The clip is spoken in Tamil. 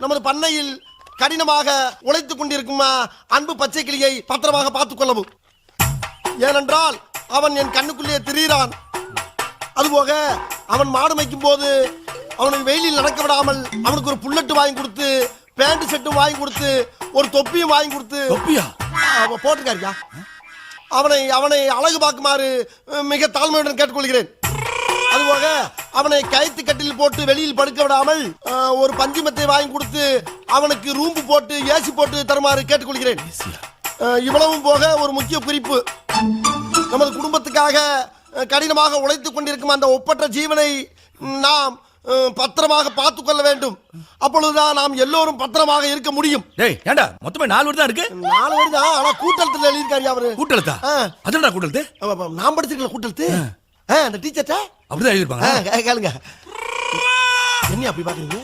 நமது பண்ணையில் கடினமாக உழைத்துக் கொண்டிருக்கும் அன்பு பச்சை கிளியை பத்திரமாக பார்த்துக் கொள்ளவும். ஏனென்றால் அவன் என் கண்ணுக்குள்ளே திரிகிறான். அதுபோக அவன் மாடு மேய்க்கும் போது அவனுக்கு வெயிலில் நடக்க விடாமல் அவனுக்கு ஒரு புல்லட்டு வாங்கி கொடுத்து, பேண்ட் செட்டும் வாங்கி கொடுத்து, ஒரு தொப்பியும் வாங்கி கொடுத்து போட்டிருக்காருயா. அவனை அவனை அழகு பார்க்குமாறு மிக தாழ்மையுடன் கேட்டுக்கொள்கிறேன். அதுபோக அவனை கயிற்று கட்டில் போட்டு வெளியில் படுக்க விடாமல் ஒரு பஞ்சுமத்தை வாங்கி கொடுத்து அவனுக்கு ரூம்பு போட்டு ஏசி போட்டு தருமாறு கேட்டுக்கொள்கிறேன். இவ்வளவும் போக ஒரு முக்கிய குறிப்பு, நமது குடும்பத்துக்காக கடினமாக உழைத்துக் கொண்டிருக்கும் அந்த ஒப்பற்ற ஜீவனை நாம் பத்திரமாக பார்த்துக் கொள்ள வேண்டும். அப்பொழுதுதான் நாம் எல்லோரும் பத்திரமாக இருக்க முடியும். ஏண்டா மொத்தமே 4 வரி தான் இருக்கு. 4 வரி தான், ஆனா கூட்டெழுத்துல எழுதியிருக்காரு அவரு. கூட்டெழுத்தா? அதுடா கூட்டெழுத்து. நான் படிச்சிருக்கல கூட்டெழுத்து. அந்த டீச்சர்ட்ட அப்படிதான் எழுதிருப்பாங்க. கேளுங்க. என்ன அப்படி பாக்குறீங்க?